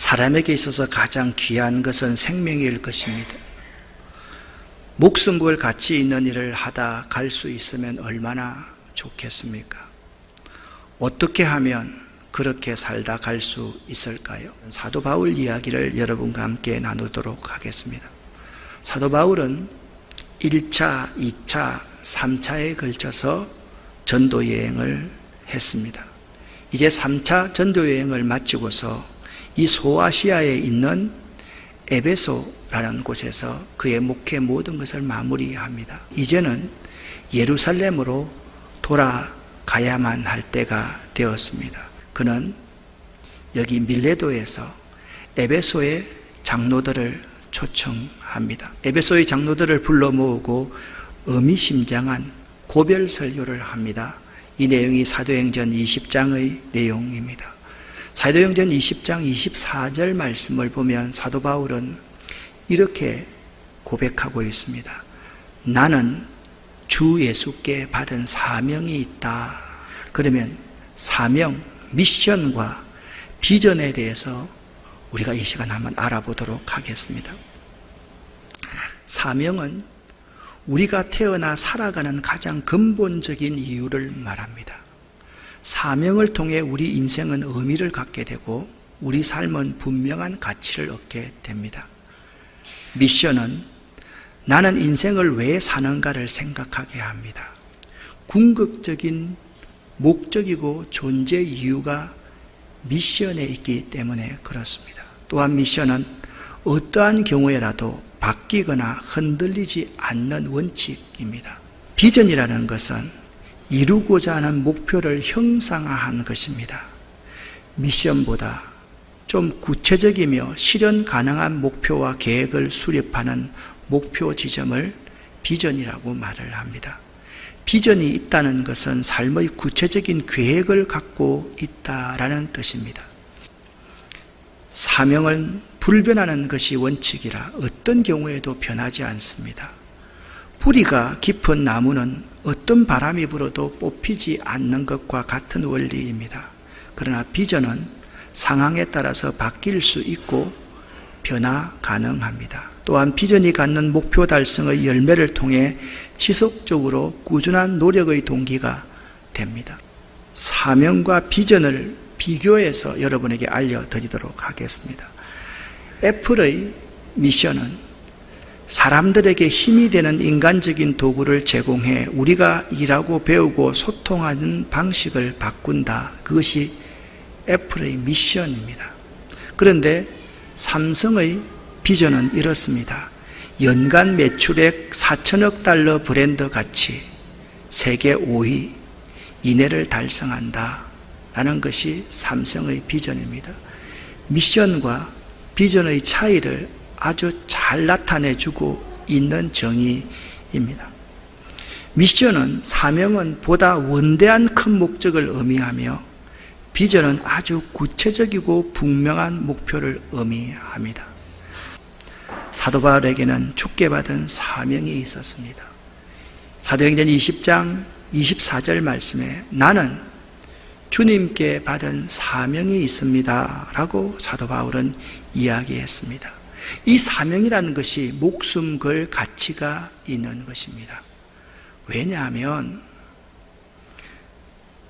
사람에게 있어서 가장 귀한 것은 생명일 것입니다. 목숨 걸 가치 있는 일을 하다 갈 수 있으면 얼마나 좋겠습니까? 어떻게 하면 그렇게 살다 갈 수 있을까요? 사도 바울 이야기를 여러분과 함께 나누도록 하겠습니다. 사도 바울은 1차, 2차, 3차에 걸쳐서 전도 여행을 했습니다. 이제 3차 전도 여행을 마치고서 이 소아시아에 있는 에베소라는 곳에서 그의 목회 모든 것을 마무리합니다. 이제는 예루살렘으로 돌아가야만 할 때가 되었습니다. 그는 여기 밀레도에서 에베소의 장로들을 초청합니다. 에베소의 장로들을 불러 모으고 의미심장한 고별 설교를 합니다. 이 내용이 사도행전 20장의 내용입니다. 사도행전 20장 24절 말씀을 보면 사도 바울은 이렇게 고백하고 있습니다. 나는 주 예수께 받은 사명이 있다. 그러면 사명, 미션과 비전에 대해서 우리가 이 시간 한번 알아보도록 하겠습니다. 사명은 우리가 태어나 살아가는 가장 근본적인 이유를 말합니다. 사명을 통해 우리 인생은 의미를 갖게 되고 우리 삶은 분명한 가치를 얻게 됩니다. 미션은 나는 인생을 왜 사는가를 생각하게 합니다. 궁극적인 목적이고 존재 이유가 미션에 있기 때문에 그렇습니다. 또한 미션은 어떠한 경우에라도 바뀌거나 흔들리지 않는 원칙입니다. 비전이라는 것은 이루고자 하는 목표를 형상화한 것입니다. 미션보다 좀 구체적이며 실현 가능한 목표와 계획을 수립하는 목표 지점을 비전이라고 말을 합니다. 비전이 있다는 것은 삶의 구체적인 계획을 갖고 있다라는 뜻입니다. 사명은 불변하는 것이 원칙이라 어떤 경우에도 변하지 않습니다. 뿌리가 깊은 나무는 어떤 바람이 불어도 뽑히지 않는 것과 같은 원리입니다. 그러나 비전은 상황에 따라서 바뀔 수 있고 변화 가능합니다. 또한 비전이 갖는 목표 달성의 열매를 통해 지속적으로 꾸준한 노력의 동기가 됩니다. 사명과 비전을 비교해서 여러분에게 알려드리도록 하겠습니다. 애플의 미션은 사람들에게 힘이 되는 인간적인 도구를 제공해 우리가 일하고 배우고 소통하는 방식을 바꾼다. 그것이 애플의 미션입니다. 그런데 삼성의 비전은 이렇습니다. 연간 매출액 4천억 달러 브랜드 가치 세계 5위 이내를 달성한다 라는 것이 삼성의 비전입니다. 미션과 비전의 차이를 아주 잘 나타내주고 있는 정의입니다. 미션은 사명은 보다 원대한 큰 목적을 의미하며 비전은 아주 구체적이고 분명한 목표를 의미합니다. 사도 바울에게는 주께 받은 사명이 있었습니다. 사도행전 20장 24절 말씀에 나는 주님께 받은 사명이 있습니다 라고 사도 바울은 이야기했습니다. 이 사명이라는 것이 목숨 걸 가치가 있는 것입니다. 왜냐하면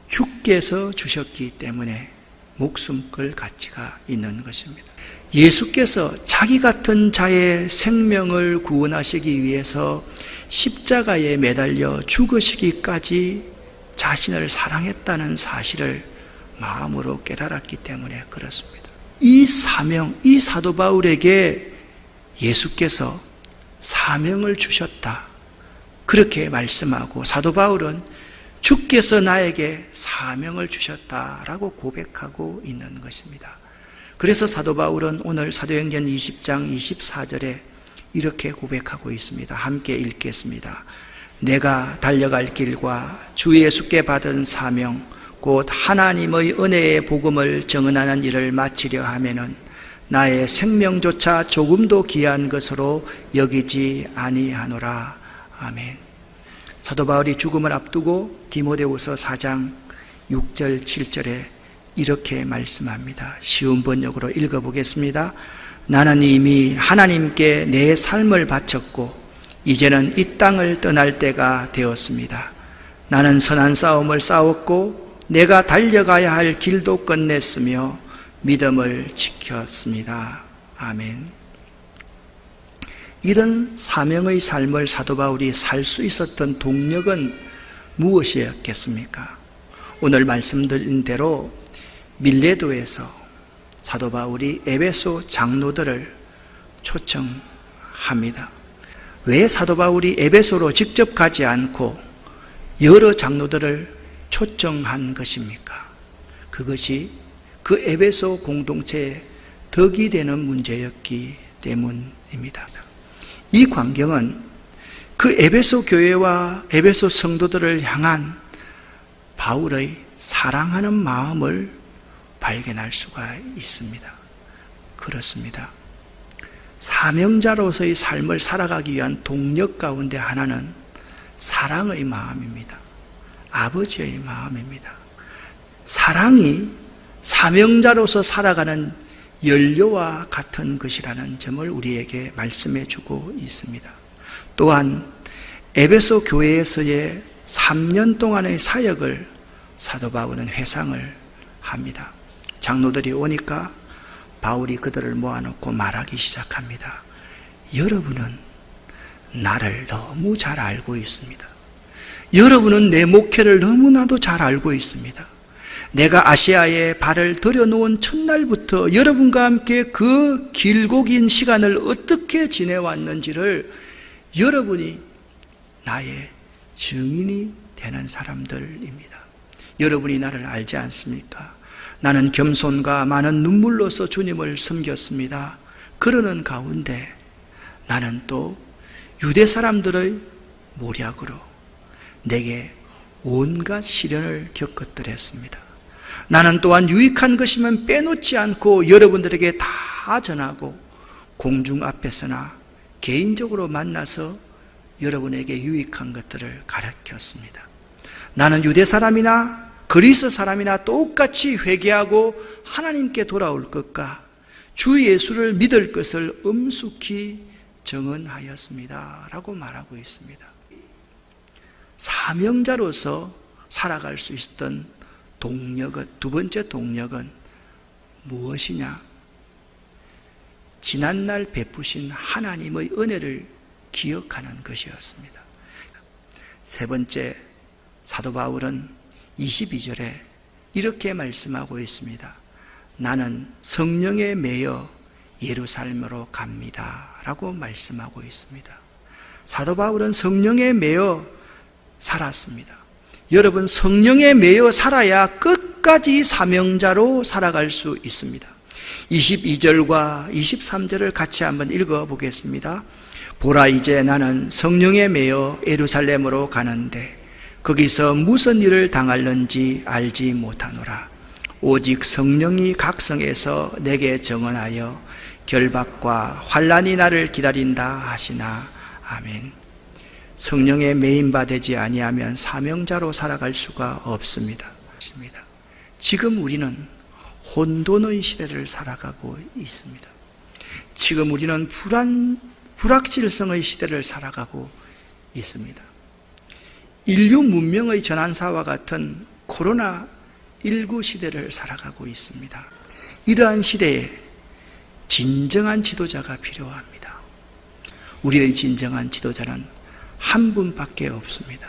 주께서 주셨기 때문에 목숨 걸 가치가 있는 것입니다. 예수께서 자기 같은 자의 생명을 구원하시기 위해서 십자가에 매달려 죽으시기까지 자신을 사랑했다는 사실을 마음으로 깨달았기 때문에 그렇습니다. 이 사명, 이 사도 바울에게 예수께서 사명을 주셨다. 그렇게 말씀하고 사도 바울은 주께서 나에게 사명을 주셨다라고 고백하고 있는 것입니다. 그래서 사도 바울은 오늘 사도행전 20장 24절에 이렇게 고백하고 있습니다. 함께 읽겠습니다. 내가 달려갈 길과 주 예수께 받은 사명 곧 하나님의 은혜의 복음을 증언하는 일을 마치려 하면은 나의 생명조차 조금도 귀한 것으로 여기지 아니하노라. 아멘. 사도 바울이 죽음을 앞두고 디모데후서 4장 6절 7절에 이렇게 말씀합니다. 쉬운 번역으로 읽어보겠습니다. 나는 이미 하나님께 내 삶을 바쳤고 이제는 이 땅을 떠날 때가 되었습니다. 나는 선한 싸움을 싸웠고 내가 달려가야 할 길도 끝냈으며 믿음을 지켰습니다. 아멘. 이런 사명의 삶을 사도 바울이 살 수 있었던 동력은 무엇이었겠습니까? 오늘 말씀드린 대로 밀레도에서 사도 바울이 에베소 장로들을 초청합니다. 왜 사도 바울이 에베소로 직접 가지 않고 여러 장로들을 초청한 것입니까? 그것이 그 에베소 공동체에 덕이 되는 문제였기 때문입니다. 이 광경은 그 에베소 교회와 에베소 성도들을 향한 바울의 사랑하는 마음을 발견할 수가 있습니다. 그렇습니다. 사명자로서의 삶을 살아가기 위한 동력 가운데 하나는 사랑의 마음입니다. 아버지의 마음입니다. 사랑이 사명자로서 살아가는 연료와 같은 것이라는 점을 우리에게 말씀해 주고 있습니다. 또한 에베소 교회에서의 3년 동안의 사역을 사도 바울은 회상을 합니다. 장로들이 오니까 바울이 그들을 모아놓고 말하기 시작합니다. 여러분은 나를 너무 잘 알고 있습니다. 여러분은 내 목회를 너무나도 잘 알고 있습니다. 내가 아시아에 발을 들여놓은 첫날부터 여러분과 함께 그 길고 긴 시간을 어떻게 지내왔는지를 여러분이 나의 증인이 되는 사람들입니다. 여러분이 나를 알지 않습니까? 나는 겸손과 많은 눈물로서 주님을 섬겼습니다. 그러는 가운데 나는 또 유대 사람들의 모략으로 내게 온갖 시련을 겪었더랬습니다. 나는 또한 유익한 것이면 빼놓지 않고 여러분들에게 다 전하고 공중 앞에서나 개인적으로 만나서 여러분에게 유익한 것들을 가르쳤습니다. 나는 유대 사람이나 그리스 사람이나 똑같이 회개하고 하나님께 돌아올 것과 주 예수를 믿을 것을 엄숙히 정언하였습니다 라고 말하고 있습니다. 사명자로서 살아갈 수 있었던 동력은, 두 번째 동력은 무엇이냐? 지난날 베푸신 하나님의 은혜를 기억하는 것이었습니다. 세 번째, 사도 바울은 22절에 이렇게 말씀하고 있습니다. 나는 성령에 매여 예루살렘으로 갑니다 라고 말씀하고 있습니다. 사도 바울은 성령에 매여 살았습니다. 여러분, 성령에 매여 살아야 끝까지 사명자로 살아갈 수 있습니다. 22절과 23절을 같이 한번 읽어보겠습니다. 보라, 이제 나는 성령에 매여 예루살렘으로 가는데 거기서 무슨 일을 당할는지 알지 못하노라. 오직 성령이 각성에서 내게 정언하여 결박과 환난이 나를 기다린다 하시나. 아멘. 성령에 매인바 되지 아니하면 사명자로 살아갈 수가 없습니다. 지금 우리는 혼돈의 시대를 살아가고 있습니다. 지금 우리는 불확실성의 시대를 살아가고 있습니다. 인류 문명의 전환사와 같은 코로나19 시대를 살아가고 있습니다. 이러한 시대에 진정한 지도자가 필요합니다. 우리의 진정한 지도자는 한 분밖에 없습니다.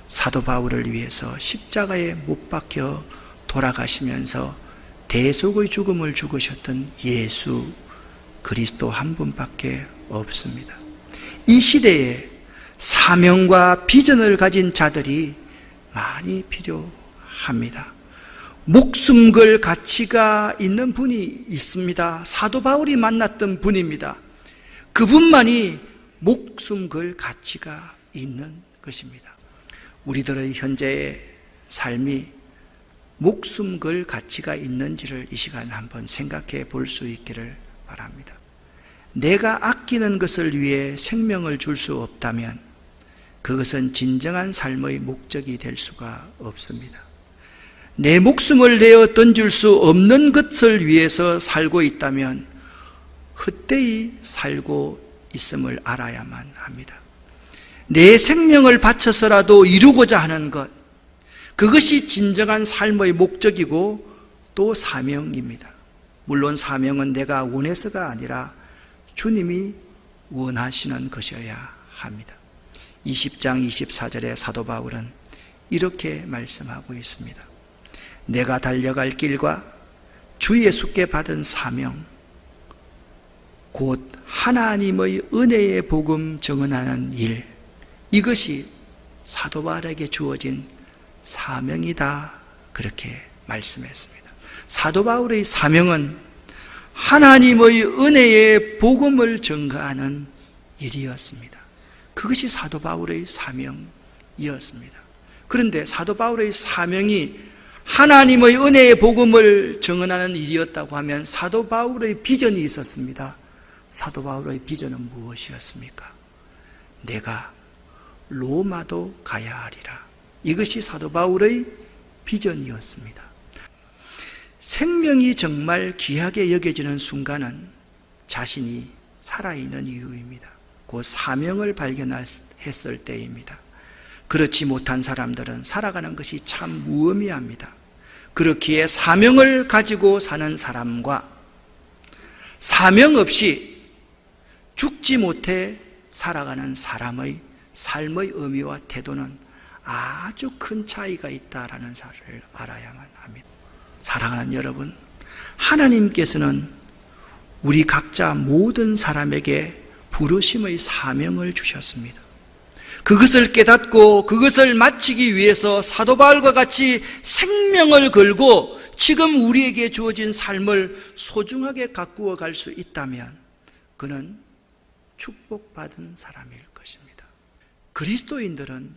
사도 바울을 위해서 십자가에 못 박혀 돌아가시면서 대속의 죽음을 죽으셨던 예수 그리스도 한 분밖에 없습니다. 이 시대에 사명과 비전을 가진 자들이 많이 필요합니다. 목숨 걸 가치가 있는 분이 있습니다. 사도 바울이 만났던 분입니다. 그분만이 목숨 걸 가치가 있는 것입니다. 우리들의 현재의 삶이 목숨 걸 가치가 있는지를 이 시간에 한번 생각해 볼 수 있기를 바랍니다. 내가 아끼는 것을 위해 생명을 줄 수 없다면 그것은 진정한 삶의 목적이 될 수가 없습니다. 내 목숨을 내어 던질 수 없는 것을 위해서 살고 있다면 헛되이 살고 있음을 알아야만 합니다. 내 생명을 바쳐서라도 이루고자 하는 것, 그것이 진정한 삶의 목적이고 또 사명입니다. 물론 사명은 내가 원해서가 아니라 주님이 원하시는 것이어야 합니다. 20장 24절에 사도 바울은 이렇게 말씀하고 있습니다. 내가 달려갈 길과 주 예수께 받은 사명, 곧 하나님의 은혜의 복음 증언하는 일, 이것이 사도 바울에게 주어진 사명이다, 그렇게 말씀했습니다. 사도 바울의 사명은 하나님의 은혜의 복음을 증거하는 일이었습니다. 그것이 사도 바울의 사명이었습니다. 그런데 사도 바울의 사명이 하나님의 은혜의 복음을 증언하는 일이었다고 하면 사도 바울의 비전이 있었습니다. 사도 바울의 비전은 무엇이었습니까? 내가 로마도 가야 하리라. 이것이 사도 바울의 비전이었습니다. 생명이 정말 귀하게 여겨지는 순간은 자신이 살아있는 이유입니다. 그 사명을 발견했을 때입니다. 그렇지 못한 사람들은 살아가는 것이 참 무의미합니다. 그렇기에 사명을 가지고 사는 사람과 사명 없이 죽지 못해 살아가는 사람의 삶의 의미와 태도는 아주 큰 차이가 있다라는 사실을 알아야만 합니다. 사랑하는 여러분, 하나님께서는 우리 각자 모든 사람에게 부르심의 사명을 주셨습니다. 그것을 깨닫고 그것을 마치기 위해서 사도 바울과 같이 생명을 걸고 지금 우리에게 주어진 삶을 소중하게 가꾸어 갈 수 있다면 그는 축복받은 사람일 것입니다. 그리스도인들은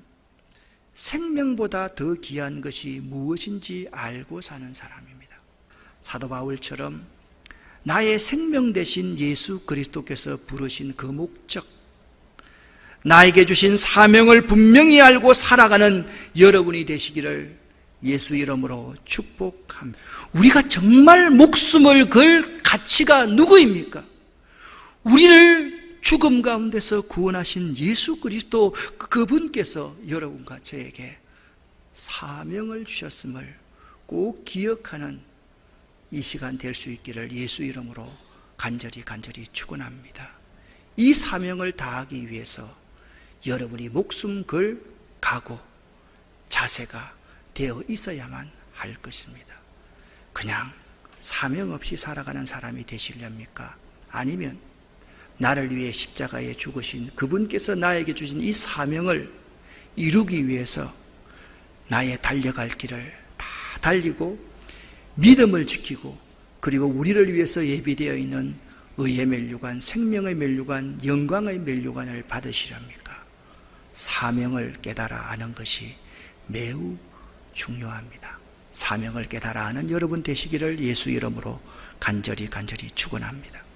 생명보다 더 귀한 것이 무엇인지 알고 사는 사람입니다. 사도 바울처럼 나의 생명 대신 예수 그리스도께서 부르신 그 목적, 나에게 주신 사명을 분명히 알고 살아가는 여러분이 되시기를 예수 이름으로 축복합니다. 우리가 정말 목숨을 걸 가치가 누구입니까? 우리를 죽음 가운데서 구원하신 예수 그리스도, 그분께서 여러분과 저에게 사명을 주셨음을 꼭 기억하는 이 시간 될 수 있기를 예수 이름으로 간절히 축원합니다. 이 사명을 다하기 위해서 여러분이 목숨 걸 각오, 자세가 되어 있어야만 할 것입니다. 그냥 사명 없이 살아가는 사람이 되시렵니까? 아니면 나를 위해 십자가에 죽으신 그분께서 나에게 주신 이 사명을 이루기 위해서 나의 달려갈 길을 다 달리고 믿음을 지키고 그리고 우리를 위해서 예비되어 있는 의의 면류관, 생명의 면류관, 영광의 면류관을 받으시렵니까? 사명을 깨달아 아는 것이 매우 중요합니다. 사명을 깨달아 아는 여러분 되시기를 예수 이름으로 간절히 축원합니다.